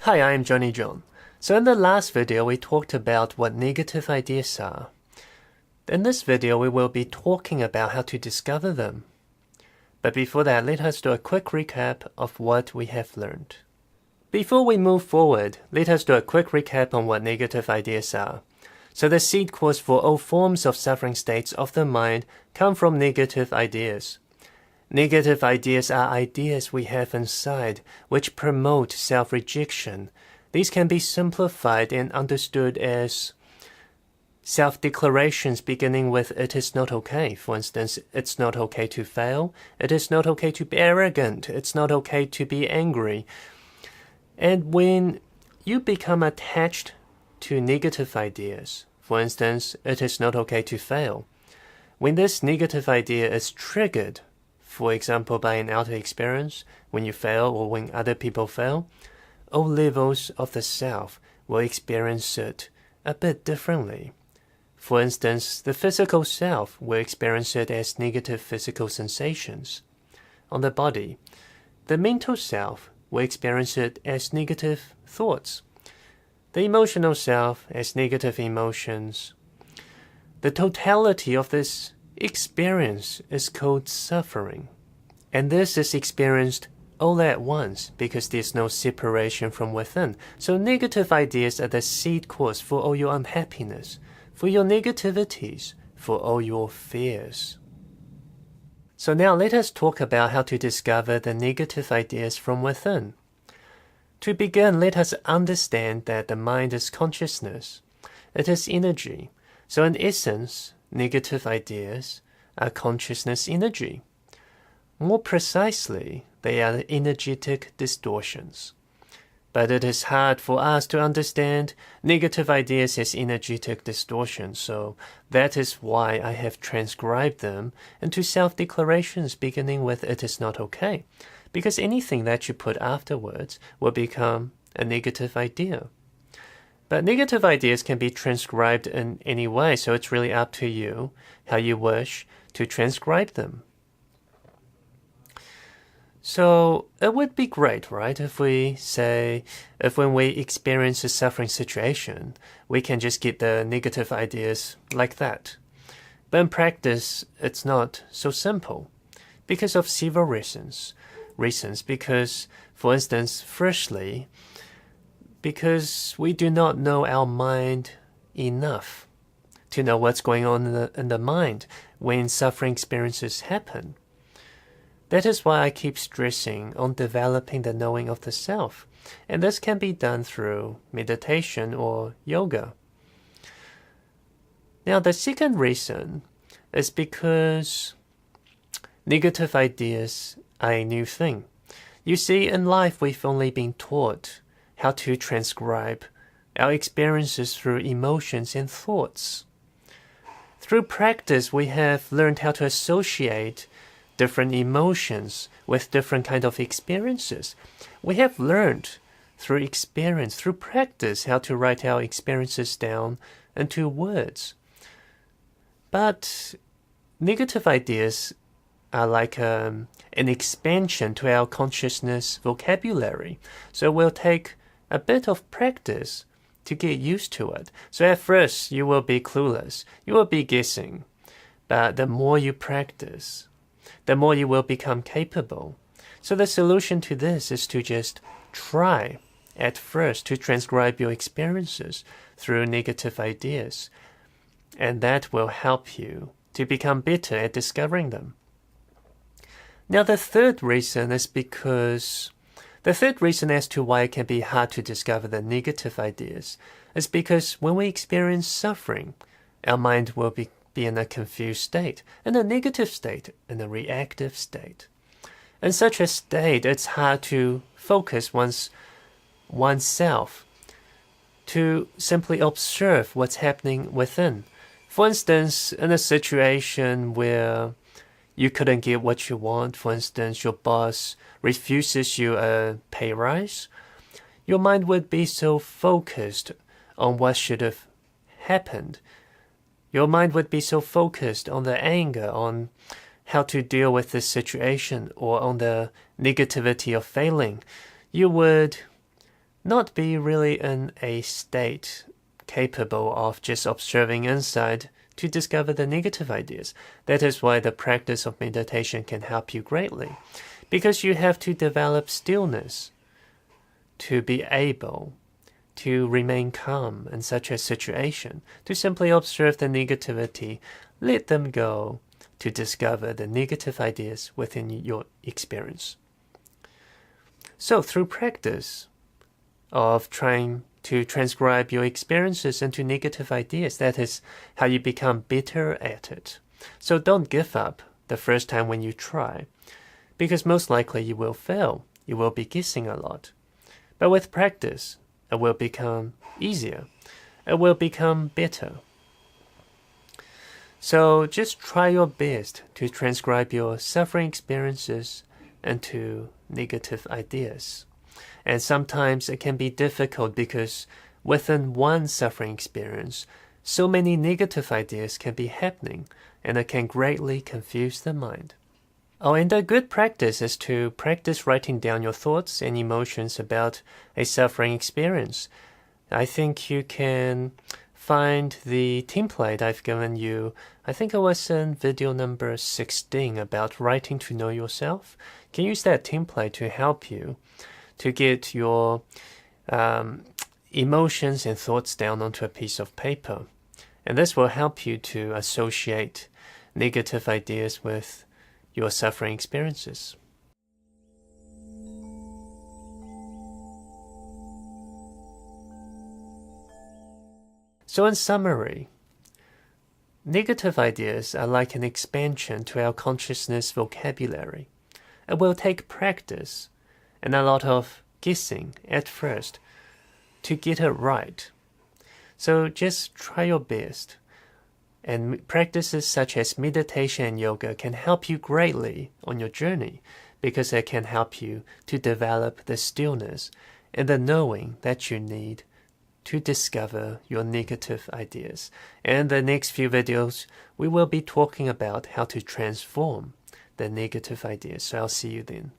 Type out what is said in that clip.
Hi, I'm Johnny John. So in the last video, we talked about what negative ideas are. In this video, we will be talking about how to discover them. But before that, let us do a quick recap of what we have learned. Before we move forward, let us do a quick recap on what negative ideas are. So the seed cause for all forms of suffering states of the mind come from negative ideas. Negative ideas are ideas we have inside which promote self-rejection. These can be simplified and understood as self-declarations beginning with "it is not okay." For instance, it's not okay to fail. It is not okay to be arrogant. It's not okay to be angry. And when you become attached to negative ideas, for instance, it is not okay to fail, when this negative idea is triggered, for example, by an outer experience, when you fail or when other people fail, all levels of the self will experience it a bit differently. For instance, the physical self will experience it as negative physical sensations on the body. The mental self will experience it as negative thoughts. The emotional self as negative emotions. The totality of this experience is called suffering. And this is experienced all at once because there's no separation from within. So negative ideas are the seed cause for all your unhappiness, for your negativities, for all your fears. So now let us talk about how to discover the negative ideas from within. To begin, let us understand that the mind is consciousness. It is energy. So in essence, negative ideas are consciousness energy. More precisely, they are energetic distortions. But it is hard for us to understand negative ideas as energetic distortions, so that is why I have transcribed them into self-declarations beginning with "it is not okay," because anything that you put afterwards will become a negative idea. But negative ideas can be transcribed in any way, so it's really up to you how you wish to transcribe them. So it would be great, right, if when we experience a suffering situation, we can just get the negative ideas like that. But in practice, it's not so simple because of several reasons. Because, for instance, firstly, because we do not know our mind enough to know what's going on in the mind when suffering experiences happen. That is why I keep stressing on developing the knowing of the self, and this can be done through meditation or yoga. Now, the second reason is because negative ideas are a new thing. You see, in life we've only been taught how to transcribe our experiences through emotions and thoughts. Through practice, we have learned how to associate different emotions with different kind of experiences. We have learned through experience, through practice, how to write our experiences down into words. But negative ideas are like an expansion to our consciousness vocabulary. So we'll take a bit of practice to get used to it. So at first, you will be clueless. You will be guessing. But the more you practice, the more you will become capable. So the solution to this is to just try at first to transcribe your experiences through negative ideas. And that will help you to become better at discovering them. Now the third reason as to why it can be hard to discover the negative ideas is because when we experience suffering, our mind will be in a confused state, in a negative state, in a reactive state. In such a state, it's hard to focus oneself to simply observe what's happening within. For instance, in a situation where you couldn't get what you want, for instance, your boss refuses you a pay rise, your mind would be so focused on what should have happened. Your mind would be so focused on the anger, on how to deal with this situation, or on the negativity of failing. You would not be really in a state capable of just observing inside to discover the negative ideas. That is why the practice of meditation can help you greatly, because you have to develop stillness to be able to remain calm in such a situation, to simply observe the negativity, let them go, to discover the negative ideas within your experience. So through practice of trying to transcribe your experiences into negative ideas, that is how you become better at it. So don't give up the first time when you try, because most likely you will fail. You will be guessing a lot. But with practice, it will become easier. It will become better. So just try your best to transcribe your suffering experiences into negative ideas. And sometimes it can be difficult because within one suffering experience, so many negative ideas can be happening, and it can greatly confuse the mind. Oh, and a good practice is to practice writing down your thoughts and emotions about a suffering experience. I think you can find the template I've given you. I think it was in video number 16 about writing to know yourself. You can use that template to help you to get your emotions and thoughts down onto a piece of paper. And this will help you to associate negative ideas with your suffering experiences. So in summary, negative ideas are like an expansion to our consciousness vocabulary. It will take practice and a lot of guessing at first to get it right. So just try your best. And practices such as meditation and yoga can help you greatly on your journey, because it can help you to develop the stillness and the knowing that you need to discover your negative ideas. And in the next few videos, we will be talking about how to transform the negative ideas. So I'll see you then.